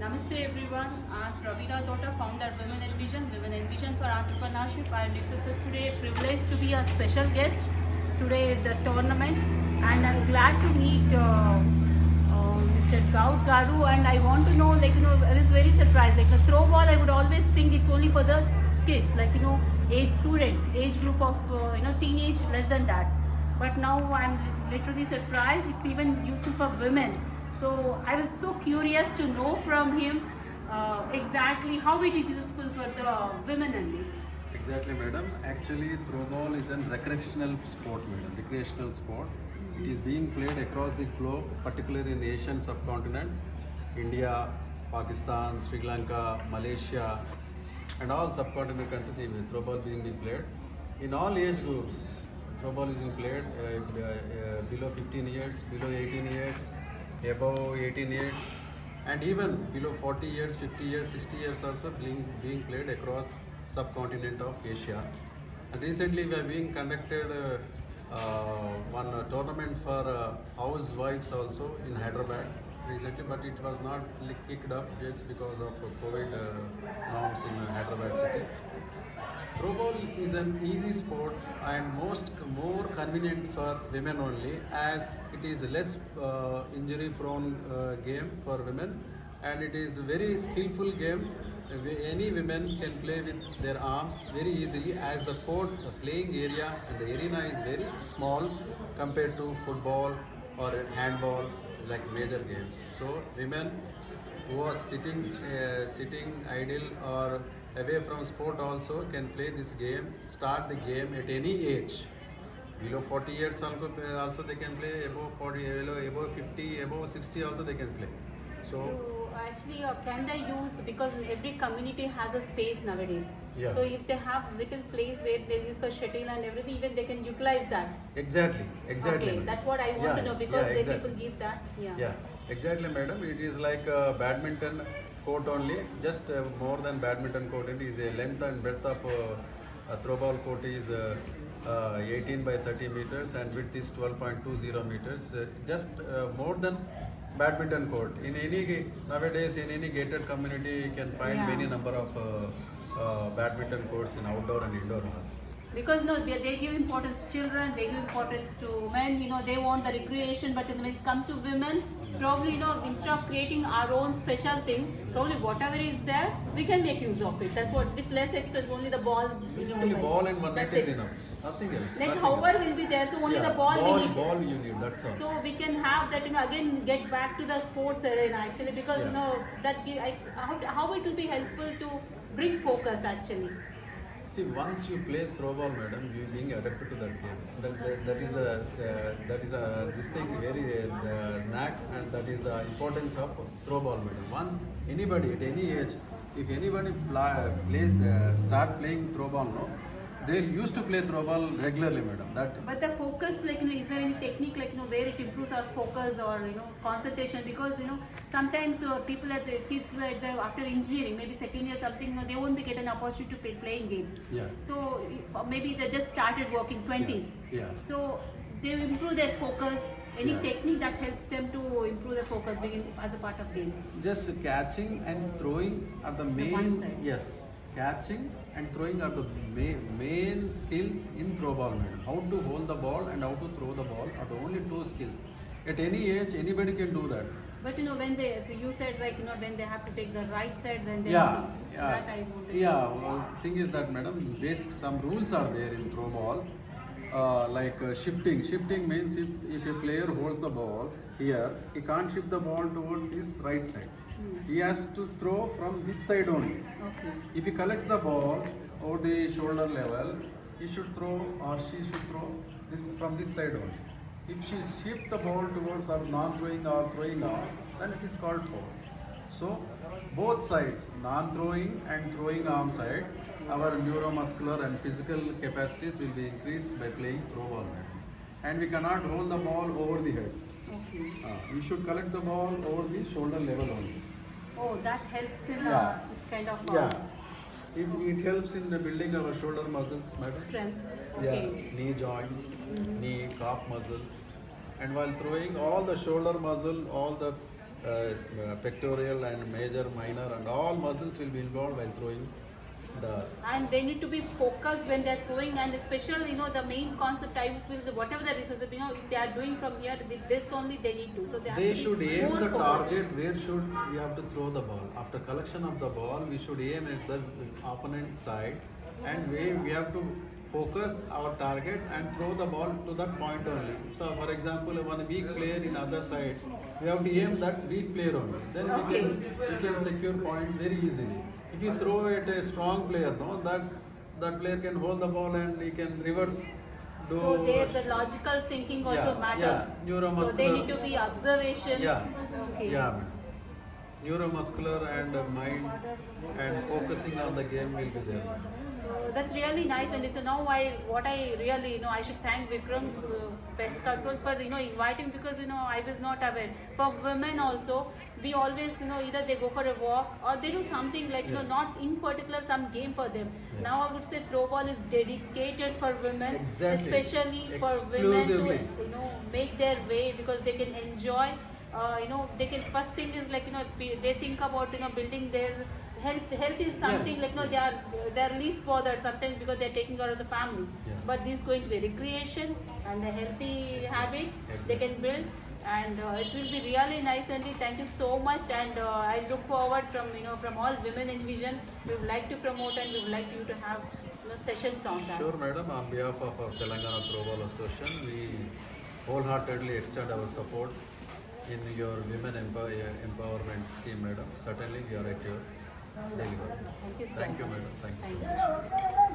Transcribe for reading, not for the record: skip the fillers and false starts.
Namaste everyone. I'm Pravina Tota, founder of Women Envision for Entrepreneurship, and it's today a privilege to be a special guest today at the tournament, and I'm glad to meet Mr. Gaud Garu, and I want to know, I was very surprised. Like the throw ball, I would always think it's only for the kids, age students, age group of teenage, less than that. But now I'm literally surprised. It's even useful for women. So I was so curious to know from him exactly how it is useful for the women only. Exactly, madam. Actually, throw ball is a recreational sport, madam. Recreational sport. It is being played across the globe, particularly in the Asian subcontinent, India, Pakistan, Sri Lanka, Malaysia, and all subcontinent countries. Even throw ball being played in all age groups. Throw ball is being played below 15 years, below 18 years, above 18 years, and even below 40 years, 50 years, 60 years also being played across subcontinent of Asia. And recently we have been conducted one tournament for housewives also in Hyderabad recently, but it was not kicked up just because of COVID norms in Hyderabad city. Throw ball is an easy sport and more convenient for women only, as it is less injury prone game for women, and it is very skillful game. Any women can play with their arms very easily, as the court, the playing area and the arena is very small compared to football or handball, like major games. So women who are sitting idle or away from sport also can play this game, start the game at any age. Below 40 years also they can play, above 40, above 50, above 60 also they can play. So actually, can they use, because every community has a space nowadays. Yeah. So if they have little place where they use for shuttle and everything, even they can utilize that. Exactly. Okay, that's what I want to know, because exactly. people give that. Yeah, exactly, madam. It is like a badminton court only, just more than badminton court. It is a length and breadth of a throw ball court is 18 by 30 meters and width is 12.20 meters. Just more than badminton court. In any nowadays, in any gated community, you can find many number of badminton courts in outdoor and indoor halls. Because they give importance to children, they give importance to men, they want the recreation, but when it comes to women, probably, instead of creating our own special thing, probably whatever is there, we can make use of it. That's what, with less extras, only the ball. Only ball and one net is enough. Nothing else. Net however will be there, so only the ball we need. Ball you need, that's all. So we can have that, again get back to the sports arena actually, because how it will be helpful to bring focus actually. See, once you play throw ball, madam, you being adapted to that game. That is a this thing very knack, and that is the importance of throw ball, madam. Once anybody at any age, if anybody start playing throw ball, no, they used to play throw ball regularly, madam. But the focus, is there any technique, where it improves our focus or concentration? Because sometimes people at the kids after engineering, maybe second year something, they won't be get an opportunity to playing games. Yeah. So maybe they just started working 20s. Yeah. So they will improve their focus. Any Yeah. technique that helps them to improve their focus as a part of game? Just catching and throwing are the main. one side. Yes, catching and throwing are the main skills in throw ball, madam. How to hold the ball and how to throw the ball are the only two skills. At any age, anybody can do that. But when they, so you said when they have to take the right side, then they Yeah, that I wanted. thing is that, madam, some rules are there in throw ball. Like shifting. Shifting means if a player holds the ball here, he can't shift the ball towards his right side. He has to throw from this side only. Okay. If he collects the ball over the shoulder level, he should throw, or she should throw this from this side only. If she shifts the ball towards her non-throwing or throwing arm, then it is called foul. So both sides, non-throwing and throwing arm side, our neuromuscular and physical capacities will be increased by playing throw ball. And we cannot hold the ball over the head. Okay. We should collect the ball over the shoulder level only. Oh, that helps in Yeah. it's kind of If it helps in building our shoulder muscles, madam. strength. Yeah, Okay. knee joints, knee, calf muscles, and while throwing, all the shoulder muscle, all the pectoral and major, minor, and all muscles will be involved while throwing the. And they need to be focused when they're throwing, and especially, the main concept I feel is whatever the resources, if they are doing from here with this only, they need to. So they, have They to be should aim more the focused. target where should we have to throw the ball. After collection of the ball, we should aim at the opponent side, and we have to focus our target and throw the ball to that point only. So, for example, one weak player in other side, we have to aim that weak player only. Then we can secure points very easily. If you throw at a strong player, no, that player can hold the ball and he can reverse. So there the logical thinking also Yeah, matters. yeah, neuromuscular. So they need to be observation. Yeah, Okay. yeah, man. Neuromuscular and mind and focusing on the game will be there. So that's really nice, and so now what I really I should thank Vikram Pest Control for inviting, because I was not aware. For women also, we always either they go for a walk or they do something like not in particular some game for them. Yeah. Now I would say throw ball is dedicated for women, Exactly. especially for women to Exclusively. make their way, because they can enjoy. They can, first thing is like they think about building their health. Health is something like they are least bothered sometimes because they are taking care of the family. Yeah. But this is going to be recreation and the healthy habits they can build, and it will be really nice. And thank you so much, and I look forward from all women in vision. We would like to promote, and we would like you to have sessions on that. Sure, madam. On behalf of our Telangana Throwball Association, we wholeheartedly extend our support in your women empowerment scheme, madam. Certainly, we are at your delivery. Thank you so Thank you, much. madam. Thank you so Thank much. you.